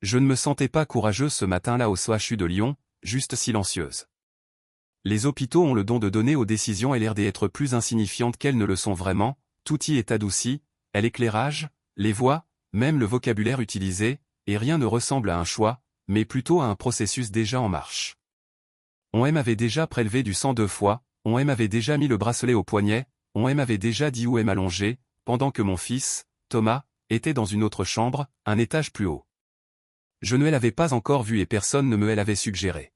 Je ne me sentais pas courageuse ce matin-là au CHU de Lyon, juste silencieuse. Les hôpitaux ont le don de donner aux décisions l'air d'être plus insignifiantes qu'elles ne le sont vraiment, tout y est adouci, l'éclairage, les voix, même le vocabulaire utilisé, et rien ne ressemble à un choix, mais plutôt à un processus déjà en marche. On m'avait déjà prélevé du sang 2 fois, on m'avait déjà mis le bracelet au poignet, on m'avait déjà dit où m'allonger, pendant que mon fils, Thomas, était dans une autre chambre, un étage plus haut. Je ne l'avais pas encore vu et personne ne me l'avait suggéré.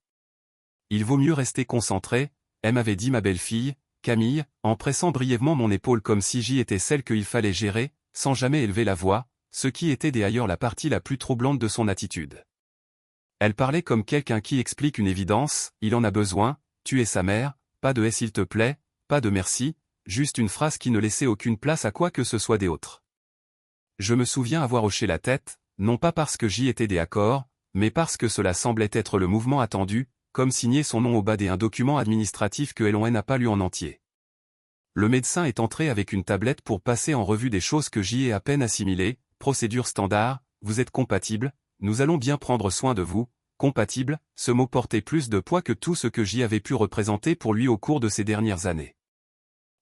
Il vaut mieux rester concentré, m'avait dit ma belle-fille, Camille, en pressant brièvement mon épaule comme si j'y étais celle qu'il fallait gérer, sans jamais élever la voix, ce qui était d'ailleurs la partie la plus troublante de son attitude. Elle parlait comme quelqu'un qui explique une évidence, il en a besoin, tu es sa mère, pas de s'il te plaît, pas de merci, juste une phrase qui ne laissait aucune place à quoi que ce soit des autres. Je me souviens avoir hoché la tête, non pas parce que j'y étais d'accord, mais parce que cela semblait être le mouvement attendu, comme signer son nom au bas d'un document administratif que l'on n'a pas lu en entier. Le médecin est entré avec une tablette pour passer en revue des choses que j'y ai à peine assimilées, procédure standard, vous êtes compatible, nous allons bien prendre soin de vous, compatible, ce mot portait plus de poids que tout ce que j'y avais pu représenter pour lui au cours de ces dernières années.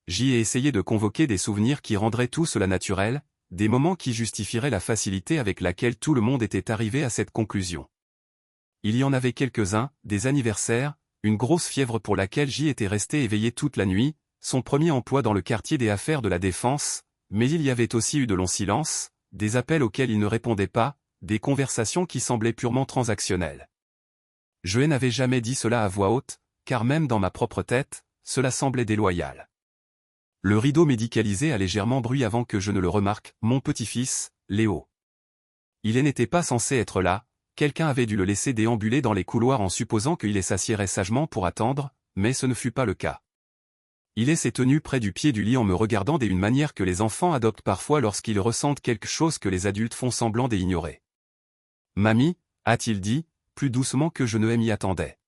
J'y ai essayé de convoquer des souvenirs qui rendraient tout cela naturel, des moments qui justifieraient la facilité avec laquelle tout le monde était arrivé à cette conclusion. Il y en avait quelques-uns, des anniversaires, une grosse fièvre pour laquelle j'y étais resté éveillé toute la nuit, son premier emploi dans le quartier des affaires de la Défense, mais il y avait aussi eu de longs silences, des appels auxquels il ne répondait pas, des conversations qui semblaient purement transactionnelles. Je n'avais jamais dit cela à voix haute, car même dans ma propre tête, cela semblait déloyal. Le rideau médicalisé a légèrement brûlé avant que je ne le remarque, mon petit-fils, Léo. Il n'était pas censé être là, quelqu'un avait dû le laisser déambuler dans les couloirs en supposant qu'il s'assiérait sagement pour attendre, mais ce ne fut pas le cas. Il s'est tenu près du pied du lit en me regardant d'une manière que les enfants adoptent parfois lorsqu'ils ressentent quelque chose que les adultes font semblant d'ignorer. « Mamie » a-t-il dit, plus doucement que je ne m'y attendais.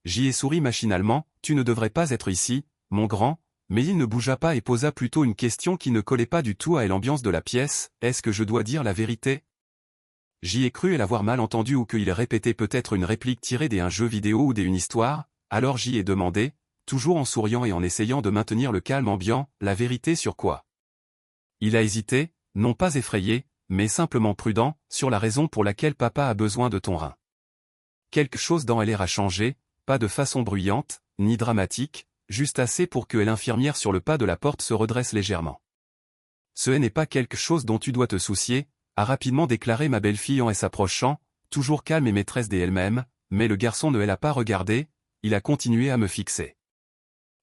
J'y ai souri machinalement, « Tu ne devrais pas être ici, mon grand », mais il ne bougea pas et posa plutôt une question qui ne collait pas du tout à l'ambiance de la pièce, « Est-ce que je dois dire la vérité ?» J'y ai cru l'avoir mal entendu ou qu'il répétait peut-être une réplique tirée d'un jeu vidéo ou d'une histoire, alors j'y ai demandé, toujours en souriant et en essayant de maintenir le calme ambiant, « La vérité sur quoi ?» Il a hésité, non pas effrayé, mais simplement prudent, sur la raison pour laquelle papa a besoin de ton rein. Quelque chose dans l'air a changé, pas de façon bruyante, ni dramatique, juste assez pour que l'infirmière sur le pas de la porte se redresse légèrement. Ce n'est pas quelque chose dont tu dois te soucier, a rapidement déclaré ma belle-fille en s'approchant, toujours calme et maîtresse d'elle-même, mais le garçon ne l'a pas regardé, il a continué à me fixer.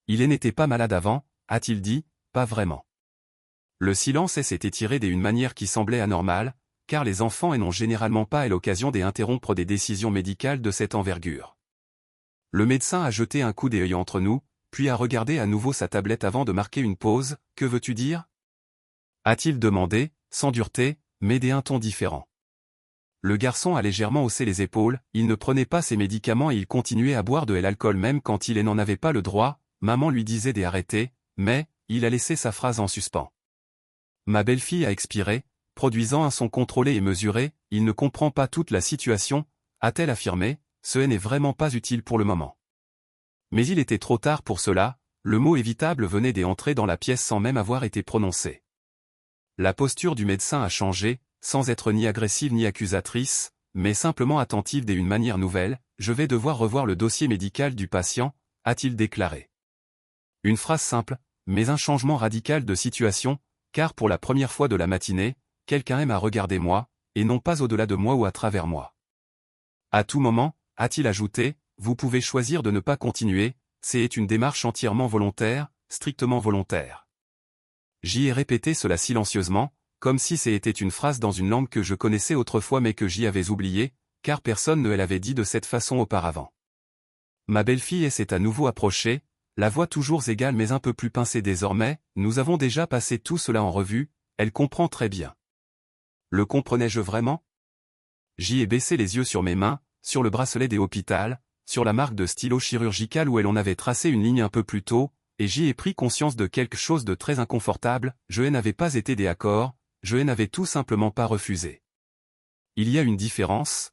Il n'était pas malade avant, a-t-il dit, pas vraiment. Le silence s'est étiré d'une manière qui semblait anormale, car les enfants n'ont généralement pas l'occasion d'interrompre des décisions médicales de cette envergure. Le médecin a jeté un coup d'œil entre nous, puis a regardé à nouveau sa tablette avant de marquer une pause, « Que veux-tu dire » a-t-il demandé, sans dureté, mais d'un ton différent. Le garçon a légèrement haussé les épaules, il ne prenait pas ses médicaments et il continuait à boire de l'alcool même quand il n'en avait pas le droit, maman lui disait d'arrêter, mais, il a laissé sa phrase en suspens. Ma belle-fille a expiré, produisant un son contrôlé et mesuré, il ne comprend pas toute la situation, a-t-elle affirmé, ce n'est vraiment pas utile pour le moment. Mais il était trop tard pour cela, le mot évitable venait d'entrer dans la pièce sans même avoir été prononcé. La posture du médecin a changé, sans être ni agressive ni accusatrice, mais simplement attentive d'une manière nouvelle, je vais devoir revoir le dossier médical du patient, a-t-il déclaré. Une phrase simple, mais un changement radical de situation, car pour la première fois de la matinée, quelqu'un m'a regardé moi, et non pas au-delà de moi ou à travers moi. À tout moment, a-t-il ajouté, vous pouvez choisir de ne pas continuer, c'est une démarche entièrement volontaire, strictement volontaire. J'y ai répété cela silencieusement, comme si c'était une phrase dans une langue que je connaissais autrefois mais que j'y avais oubliée, car personne ne l'avait dit de cette façon auparavant. Ma belle-fille s'est à nouveau approchée, la voix toujours égale mais un peu plus pincée désormais, nous avons déjà passé tout cela en revue, elle comprend très bien. Le comprenais-je vraiment? J'y ai baissé les yeux sur mes mains, sur le bracelet des hôpitaux, sur la marque de stylo chirurgical où elle en avait tracé une ligne un peu plus tôt, et j'y ai pris conscience de quelque chose de très inconfortable, je n'avais pas été d'accord, je n'avais tout simplement pas refusé. Il y a une différence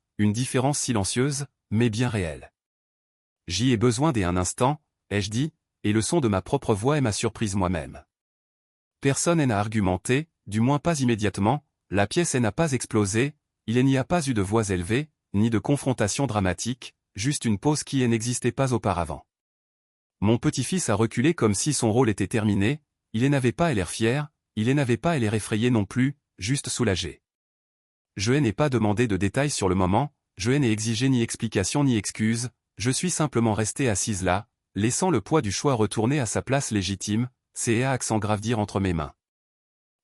silencieuse, mais bien réelle. J'y ai besoin d'un instant, ai-je dit, et le son de ma propre voix m'a surprise moi-même. Personne n'a argumenté, du moins pas immédiatement, la pièce n'a pas explosé, il n'y a pas eu de voix élevées, ni de confrontation dramatique, juste une pause qui n'existait pas auparavant. Mon petit-fils a reculé comme si son rôle était terminé, il n'avait pas l'air fier, il n'avait pas l'air effrayé non plus, juste soulagé. Je n'ai pas demandé de détails sur le moment, je n'ai exigé ni explication ni excuse, je suis simplement resté assise là, laissant le poids du choix retourner à sa place légitime, ses accents grave dire entre mes mains.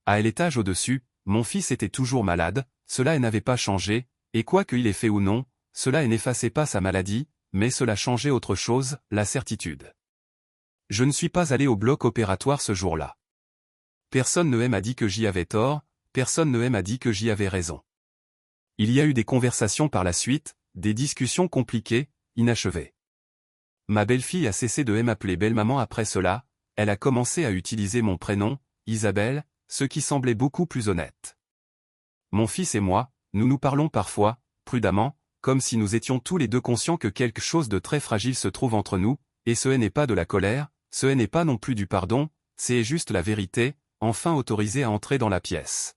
À l'étage au-dessus, mon fils était toujours malade, cela n'avait pas changé, et quoi qu'il ait fait ou non, cela n'effaçait pas sa maladie, mais cela changeait autre chose, la certitude. Je ne suis pas allé au bloc opératoire ce jour-là. Personne ne m'a dit que j'y avais tort, personne ne m'a dit que j'y avais raison. Il y a eu des conversations par la suite, des discussions compliquées, inachevées. Ma belle-fille a cessé de m'appeler belle-maman après cela, elle a commencé à utiliser mon prénom, Isabelle, ce qui semblait beaucoup plus honnête. Mon fils et moi, nous nous parlons parfois, prudemment, comme si nous étions tous les deux conscients que quelque chose de très fragile se trouve entre nous, et ce n'est pas de la colère, ce n'est pas non plus du pardon, c'est juste la vérité, enfin autorisée à entrer dans la pièce.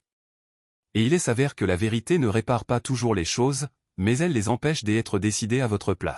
Et il s'avère que la vérité ne répare pas toujours les choses, mais elle les empêche d'être décidées à votre place.